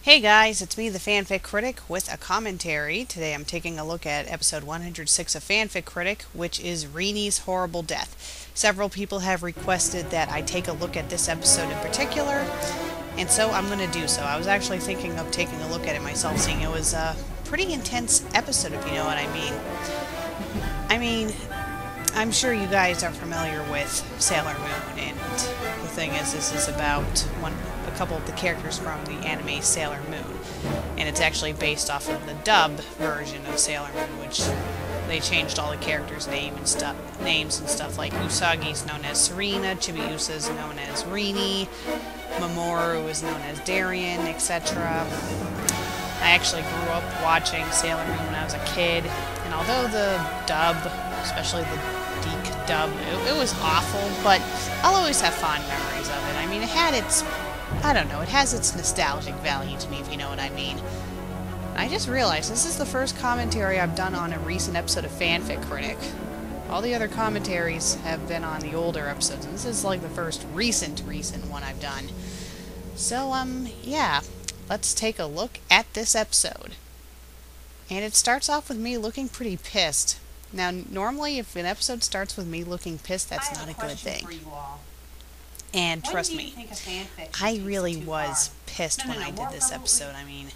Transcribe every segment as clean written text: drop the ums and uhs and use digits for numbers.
Hey guys, it's me, the FanFic Critic, with a commentary. Today I'm taking a look at episode 106 of FanFic Critic, which is Rini's horrible death. Several people have requested that I take a look at this episode in particular, and so I'm going to do so. I was actually thinking of taking a look at it myself, seeing it was a pretty intense episode, if you know what I mean. I'm sure you guys are familiar with Sailor Moon, and the thing is, this is about a couple of the characters from the anime Sailor Moon, and it's actually based off of the dub version of Sailor Moon, which they changed all the characters' names and stuff. Like Usagi's known as Serena, Chibiusa's known as Rini, Mamoru is known as Darien, etc. I actually grew up watching Sailor Moon when I was a kid, and although the dub, especially the Deke dub, it was awful, but I'll always have fond memories of it. I mean, it has its nostalgic value to me, if you know what I mean. I just realized this is the first commentary I've done on a recent episode of FanFic Critic. All the other commentaries have been on the older episodes, and this is like the first recent one I've done. So, yeah, let's take a look at this episode. And it starts off with me looking pretty pissed. Now, normally, if an episode starts with me looking pissed, that's not a good thing. And trust me, I really was pissed when I did this episode. I mean,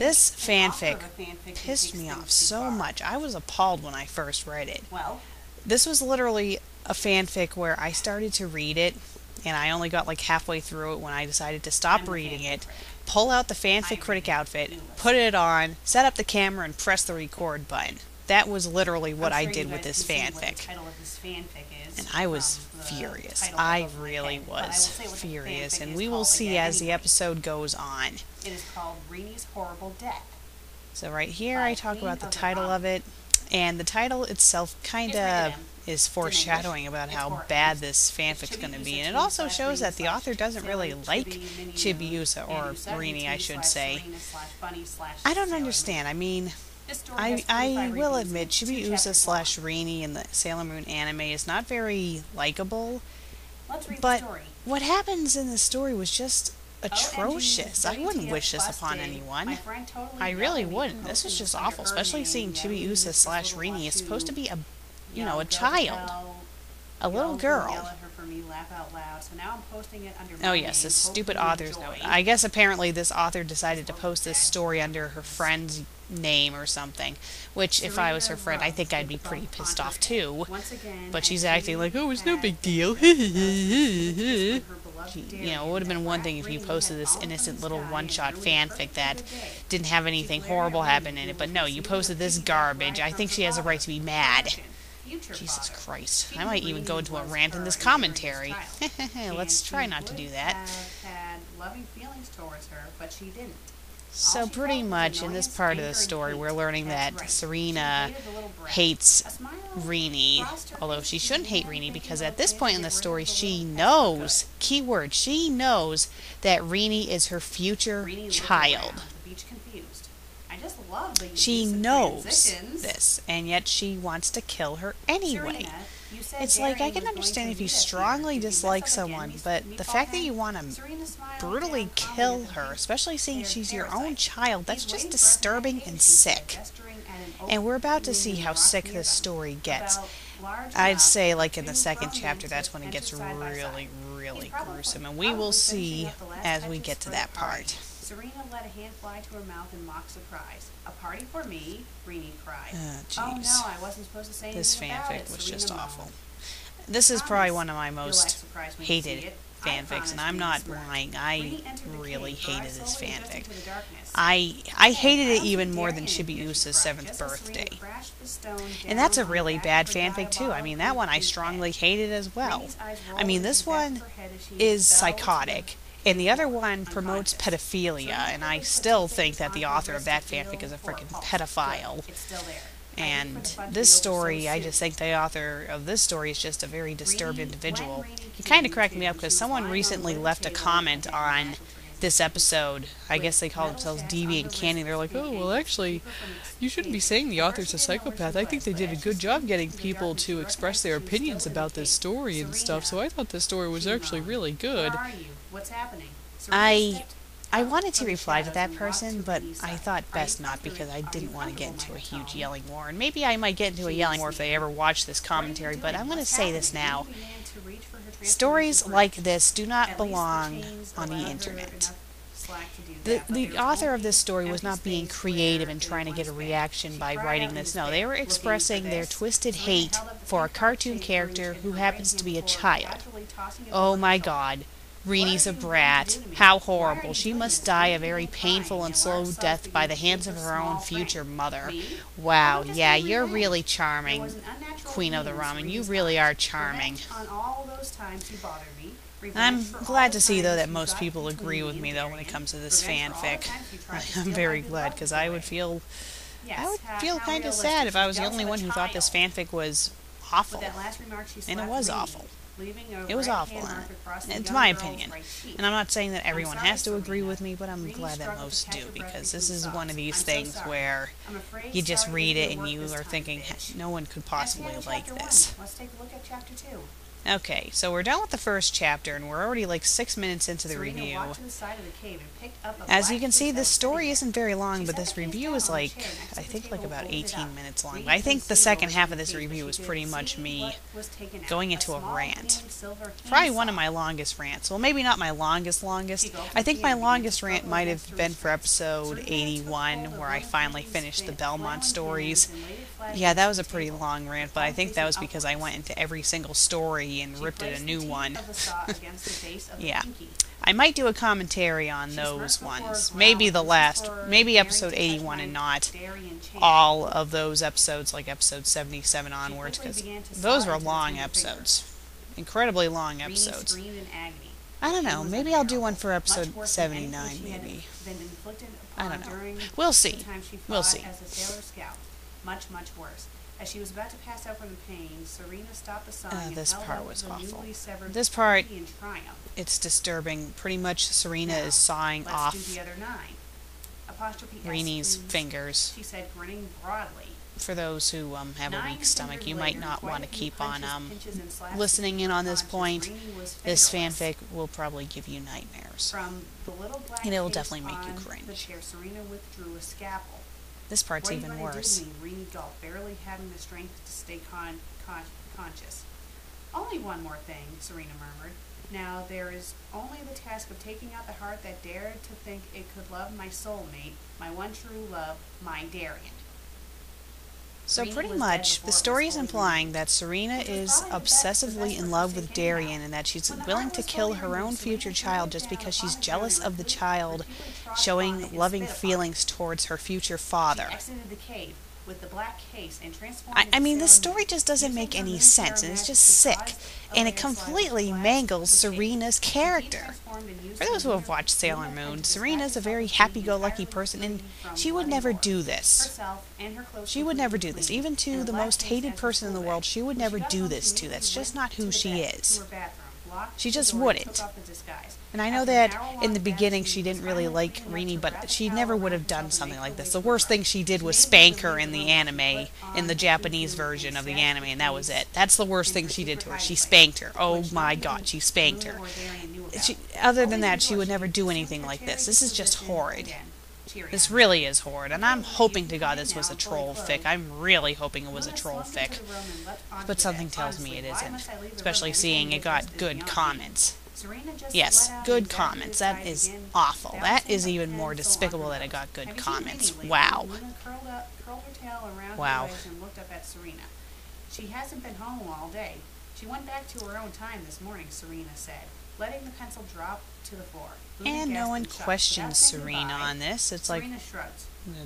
this fanfic pissed me off so much. I was appalled when I first read it. This was literally a fanfic where I started to read it, and I only got like halfway through it when I decided to stop reading it, pull out the FanFic Critic outfit, put it on, set up the camera, and press the record button. That was literally what I did with this fanfic. And I was furious. I really was furious. And we will see as the episode goes on. It is called Rini's Horrible Death. So right here I talk about the title of it. And the title itself kind of is foreshadowing about how bad this fanfic's going to be. And it also shows that the author doesn't really like Chibiusa, or Rini, I should say. I don't understand. I mean, I will admit, Chibiusa / Rini in the Sailor Moon anime is not very likable, but what happens in the story was just atrocious. I wouldn't wish this upon anyone. I really wouldn't. This was just awful, especially seeing Chibiusa / Rini is supposed to be a child, a little girl. Oh yes, this stupid author's note. I guess apparently this author decided to post this story under her friend's name or something, which if I was her friend, I think I'd be pretty pissed off too. But she's acting like, oh, it's no big deal. It would have been one thing if you posted this innocent little one-shot fanfic that didn't have anything horrible happen in it, but no, you posted this garbage. I think she has a right to be mad. Jesus Christ. I might even go into a rant in this commentary. Let's try not to do that. So pretty much in this part of the story, we're learning that Serena hates Rini, although she shouldn't hate Rini because at this point in the story, she knows, keyword, she knows that Rini is her future child. She knows this, and yet she wants to kill her anyway. It's like, I can understand if you strongly dislike someone, but the fact that you want to brutally kill her, especially seeing she's your own child, that's just disturbing and sick. And we're about to see how sick this story gets. I'd say, like, in the second chapter, that's when it gets really, really gruesome, and we will see as we get to that part. Serena let a hand fly to her mouth in mock surprise. A party for me, Rini cried. Oh no, I wasn't supposed to say anything this about it. fanfic was just awful. This is probably one of my most hated fanfics, and I'm not lying. I really hated this fanfic. I hated it even more than Chibiusa's 7th birthday. And that's a really bad fanfic too. I mean, that one I strongly hated as well. I mean, this one is psychotic, and the other one promotes pedophilia, and I still think that the author of that fanfic is a freaking pedophile. And this story, I just think the author of this story is just a very disturbed individual. It kind of cracked me up because someone recently left a comment on this episode. I guess they call themselves Deviant Candy. They're like, oh, well, actually, you shouldn't be saying the author's a psychopath. I think they did a good job getting people to express their opinions about this story and stuff, so I thought this story was actually really good. What's happening? I wanted to reply to that person, but I thought best not because I didn't want to get into a huge yelling war. And maybe I might get into a yelling war if they ever watch this commentary, but I'm going to say this now. Stories like this do not belong on the internet. The author of this story was not being creative and trying to get a reaction by writing this. No, they were expressing their twisted hate for a cartoon character who happens to be a child. Oh my god. Rini's a brat. How horrible. She must die a very painful and slow death by the hands of her own future mother. Wow, yeah, you're really charming, Queen of the Ramen. You really are charming. I'm glad to see, though, that most people agree with me, though, when it comes to this fanfic. I'm very glad, because I would feel kind of sad if I was the only one who thought this fanfic was awful. And it was awful. It was awful. It's my opinion. And I'm not saying that everyone has to agree with me, but I'm glad that most do, because this is one of these things where you just read it and you are thinking, no one could possibly like this. Let's take a look at chapter 2. Okay, so we're done with the first chapter, and we're already like 6 minutes into the review. As you can see, this story isn't very long, but this review is like, I think like about 18 minutes long. But I think the second half of this review is pretty much me going into a rant. Probably one of my longest rants. Well, maybe not my longest. I think my longest rant might have been for episode 81, where I finally finished the Belmont stories. Yeah, that was a pretty long rant, but I think that was because I went into every single story and ripped it a new one. Yeah. I might do a commentary on those ones. Maybe maybe episode 81 and not all of those episodes, like episode 77 onwards, because those were long episodes. Incredibly long episodes. I don't know. Maybe I'll do one for episode 79, maybe. I don't know. We'll see. We'll see. Much worse. As she was about to pass out from the pain, Serena stopped the song and this held part up was the awful. newly severed This part, in triumph. it's disturbing. Pretty much Serena is sawing Let's off do the other 9. Apostrophe S, Rini's please, fingers. she said, grinning broadly. For those who have a weak stomach, you might not want to keep on listening in on this point. This fanfic will probably give you nightmares. From the little black and it will case definitely make you on cringe. the chair, Serena withdrew a scalpel. This part's What are even you gonna worse. do to me? Rini gulped, barely having the strength to stay conscious. Only one more thing, Serena murmured. Now there is only the task of taking out the heart that dared to think it could love my soulmate, my one true love, my Darian. So pretty much, the story is implying that Serena is obsessively in love with Darian and that she's willing to kill her own future child just because she's jealous of the child showing loving feelings towards her future father. I mean, this story just doesn't make any sense, and it's just sick, and it completely mangles Serena's character. For those who have watched Sailor Moon, Serena's a very happy-go-lucky person, and she would never do this. She would never do this. Even to the most hated person in the world, she would never do this to. That's just not who she is. She just wouldn't. And I know that in the beginning she didn't really like Rini, but she never would have done something like this. The worst thing she did was spank her in the anime, in the Japanese version of the anime, and that was it. That's the worst thing she did to her. She spanked her. Oh my god, she spanked her. Other than that, she would never do anything like this. This is just horrid. This really is horrid, and I'm hoping to God this was a troll fic. I'm really hoping it was a troll fic. But something tells me it isn't, especially seeing it got good comments. Yes, good comments. That is awful. That is even more despicable that it got good comments. Wow. Wow. She hasn't been home all day. She went back to her own time this morning, Serena said, letting the pencil drop to the floor. And no one questions Serena on this. It's like,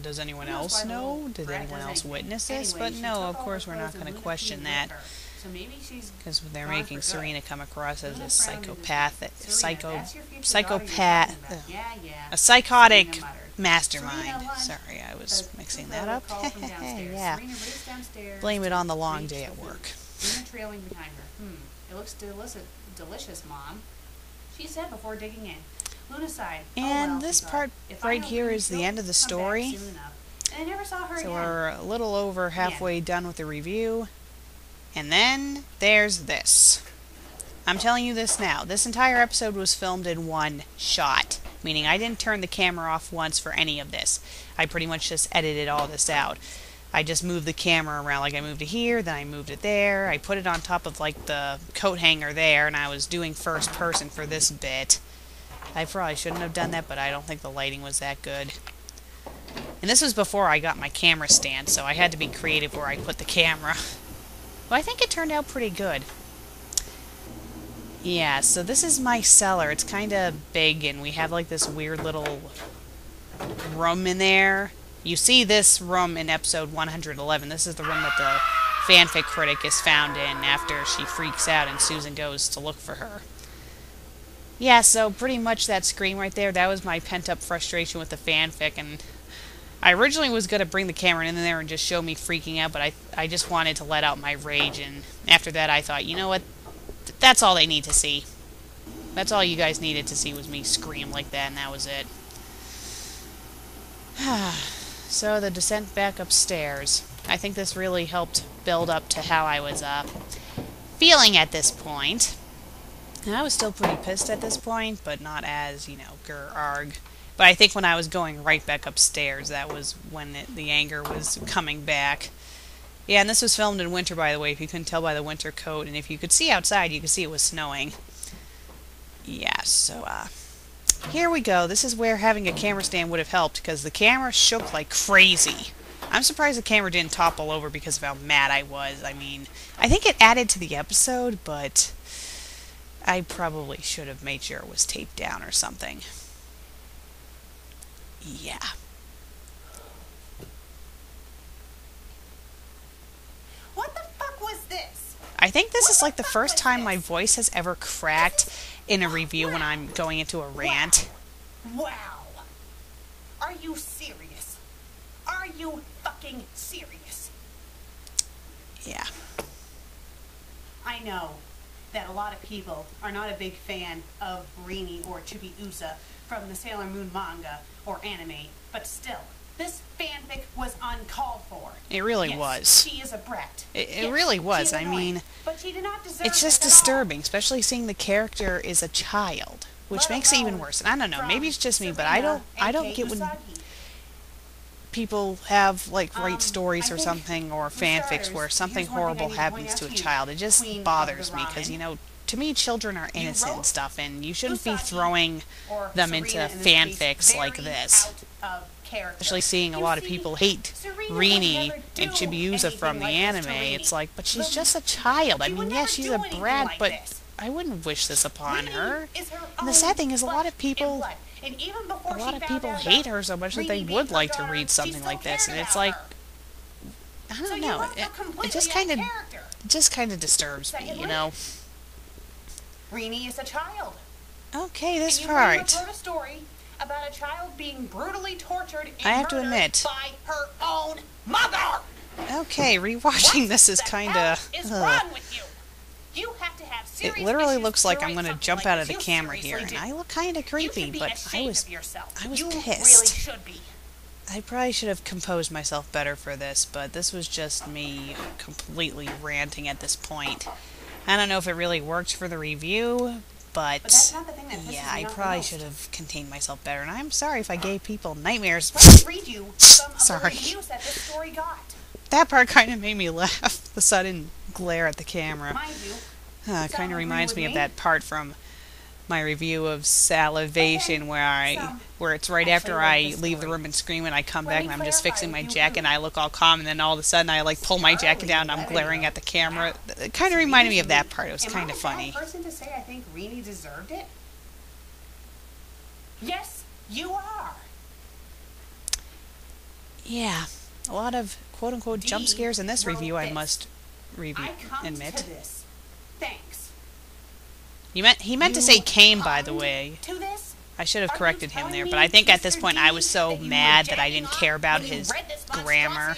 does anyone else know? Did anyone else witness this? But no, of course we're not going to question that. Because they're making Serena come across as a psychopath, a psychotic mastermind. Sorry, I was mixing that up. Yeah. Blame it on the long day at work. Trailing behind her. It looks delicious, Mom, she said before digging in. Luna sighed. And this part right here is the end of the story. So we're a little over halfway done with the review. And then there's this. I'm telling you this now. This entire episode was filmed in one shot. meaning I didn't turn the camera off once for any of this. I pretty much just edited all this out. I just moved the camera around, like I moved it here, then I moved it there. I put it on top of like the coat hanger there, and I was doing first person for this bit. I probably shouldn't have done that, but I don't think the lighting was that good. And this was before I got my camera stand, so I had to be creative where I put the camera. Well, I think it turned out pretty good. Yeah, so this is my cellar. It's kind of big, and we have like this weird little room in there. You see this room in episode 111. This is the room that the fanfic critic is found in after she freaks out and Susan goes to look for her. Yeah, so pretty much that scream right there, that was my pent-up frustration with the fanfic, and I originally was going to bring the camera in there and just show me freaking out, but I just wanted to let out my rage, and after that I thought, you know what, that's all they need to see. That's all you guys needed to see was me scream like that, and that was it. So the descent back upstairs. I think this really helped build up to how I was feeling at this point. And I was still pretty pissed at this point, but not as, you know, grr-arg. But I think when I was going right back upstairs, that was when the anger was coming back. Yeah, and this was filmed in winter, by the way, if you couldn't tell by the winter coat. And if you could see outside, you could see it was snowing. Yeah, so, here we go. This is where having a camera stand would have helped, because the camera shook like crazy. I'm surprised the camera didn't topple over because of how mad I was. I mean, I think it added to the episode, but I probably should have made sure it was taped down or something. Yeah. What the fuck was this? I think this is like the first time my voice has ever cracked in a review when I'm going into a rant. Wow. Are you serious? Are you fucking serious? Yeah. I know that a lot of people are not a big fan of Rini or Chibi-Usa from the Sailor Moon manga or anime, but still, this fanfic was uncalled for. It really was. She is a brat. It really was. I mean, but she did not deserve it's just disturbing, especially seeing the character is a child, which makes it even worse. And I don't know, maybe it's just me, but I don't get when people have like write stories or something or fanfics where something horrible happens to a child. It just bothers me because, you know, to me children are innocent and stuff, and you shouldn't be throwing them into fanfics like this. Especially seeing a lot of people hate Rini and Chibi-Usa from the anime. It's like, but she's just a child. I mean, yeah, she's a brat, but I wouldn't wish this upon her. And the sad thing is a lot of people hate her so much that they would like to read something like this, and it's like, I don't know, it just kind of disturbs me, you know. Rini is a child. Okay, this part. You heard a story about a child being brutally tortured and I have to admit, by her own mother. Okay, rewatching this is kind of. You have to have serious it literally issues looks like to I'm going to write jump something out of the like this. camera You here, and seriously I look kind of creepy, but I was you pissed. Really should be. I probably should have composed myself better for this, but this was just me completely ranting at this point. I don't know if it really worked for the review, but that's not the thing that pisses yeah, me I off the probably most. should have contained myself better, and I'm sorry if I gave people nightmares. Let me read you some of the Sorry. reviews that this story got. That part kind of made me laugh, the sudden glare at the camera. Mind you, Kind of reminds me of that part from my review of Salivation where it's right after I leave the room and scream and I come back and I'm just fixing my jacket and I look all calm and then all of a sudden I like pull my jacket down and I'm glaring at the camera. It kind of reminded me of that part. It was kind of funny. Am I the person to say I think Rini deserved it? Yes, you are. Yeah, a lot of quote-unquote jump scares in this review, I must I come admit. to this. Thanks. He meant to say came, by the way. To this? I should have corrected him there, but I think at this point I was so mad that I didn't care about his grammar.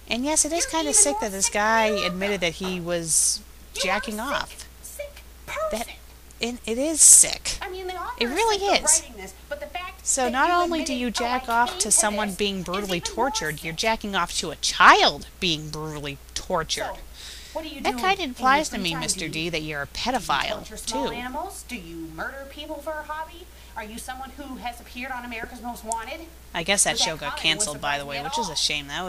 And yes, it is kind of sick that this guy admitted that he was jacking off. Sick person. It is sick. I mean, It really is. So not only do you jack off to someone being brutally tortured, you're jacking off to a child being brutally tortured. That kind of implies to me, Mr. D, that you're a pedophile, Do you torture small too. animals? Do you murder people for a hobby? Are you someone who has appeared on America's Most Wanted? I guess that But show that got comment canceled, wouldn't by the surprise way, me at which is a all. shame. That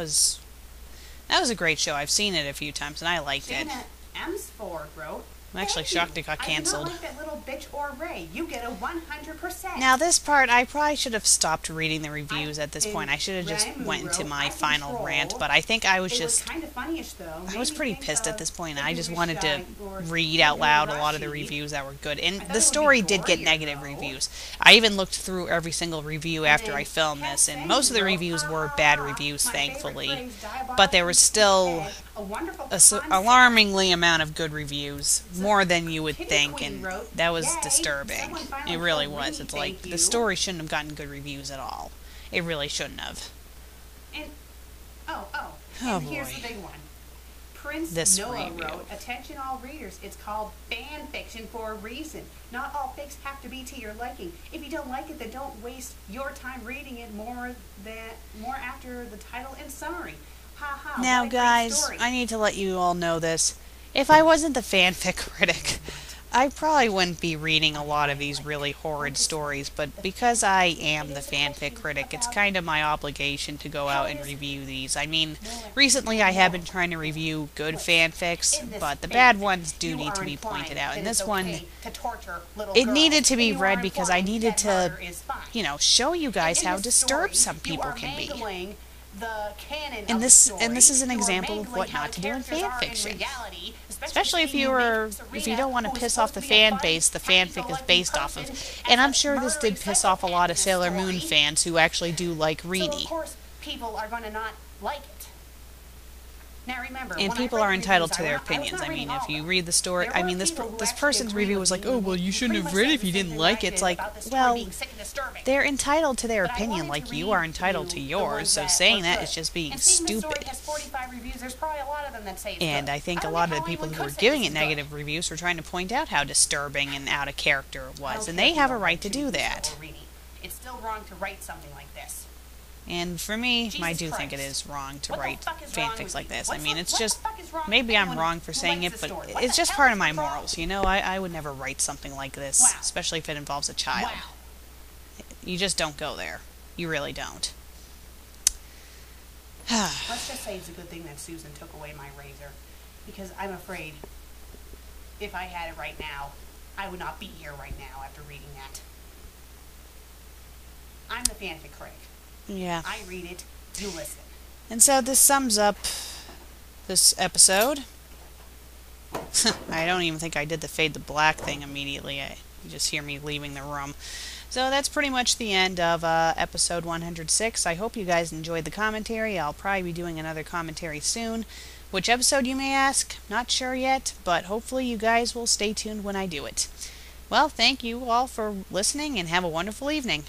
was a great show. I've seen it a few times, and I liked it. Dana Emsford wrote, I'm actually "Thank shocked you. it got I canceled. do not like that little bitch or Ray. You get a 100%. Now this part, I probably should have stopped reading the reviews at this in point. I should have just Ramu went into wrote, my "I final control." rant, but I think I was It was just... kind of funny-ish, though. I Made was me pretty think pissed at of this point. the I just Jewish wanted to guy, or read out loud a lot of the Higurashi. reviews that were good. And I thought the it would story be did get gorier, negative though. reviews. I even looked through every single review after then I filmed Cat this, and Sandy most of the wrote, reviews "Ha, were ha, bad ha. reviews, My favorite thankfully. phrase, But there was still a wonderful a concept." alarmingly amount of good reviews, more than you would Kitty think, Queen and wrote, that was "Yay, disturbing. someone finally It really told was. Rini It's like, thank the you." story shouldn't have gotten good reviews at all. It really shouldn't have. And Oh, and here's boy. the big one. Prince This Noah review. wrote, "Attention all readers, it's called fan fiction for a reason. Not all fics have to be to your liking. If you don't like it, then don't waste your time reading it more after the title and summary. Ha ha." Now, what a great guys, story. I need to let you all know this. If I wasn't the fanfic critic, I probably wouldn't be reading a lot of these really horrid stories, but because I am the fanfic critic, it's kind of my obligation to go out and review these. I mean, recently I have been trying to review good fanfics, but the bad ones do need to be pointed out. And this one, it needed to be read because I needed to, you know, show you guys how disturbed some people can be. And this is an example of what not to do in fanfiction. Especially if you don't want to piss off the fan base the fanfic is based off of. And I'm sure this did piss off a lot of Sailor Moon fans who actually do like So of Rini. course people are going to not like it. Now remember, And when I people read are entitled reviews, to their I was opinions. not I mean, reading all if you of them. read the story, There I were mean, this people who actually person's agreed review with was like, me, oh, well, and you shouldn't pretty have much read it said if you the didn't same like thing it. It's I like, did about the story well, being sick and disturbing. they're entitled to their But I opinion wanted like to you read are entitled to the yours, ones so that saying were that good. is just being And seeing the story stupid. has 45 reviews, there's probably a lot of them that say it's And good. I think a don't lot get of the how people anyone who were could say giving this it is good. negative reviews were trying to point out how disturbing and out of character it I was, don't and care they if you have a don't right like to do Jimmy that. or Rini. It's still wrong to write something like this. And for me, I Jesus do think it Christ. is wrong to What the wrong fuck is wrong fanfics with like you? this. I What's mean, the- it's what the just, fuck is wrong with maybe I'm anyone wrong for who saying likes it, this but story? What it's the just hell part is of my the problem? morals, you know? I would never write something like this, Wow. especially if it involves a child. Wow. You just don't go there. You really don't. Let's just say it's a good thing that Susan took away my razor, because I'm afraid if I had it right now, I would not be here right now after reading that. I'm the fanfic critic. Yeah. I read it, you listen. And so this sums up this episode. I don't even think I did the fade to black thing immediately. You just hear me leaving the room. So that's pretty much the end of episode 106. I hope you guys enjoyed the commentary. I'll probably be doing another commentary soon. Which episode, you may ask? Not sure yet, but hopefully you guys will stay tuned when I do it. Well, thank you all for listening, and have a wonderful evening.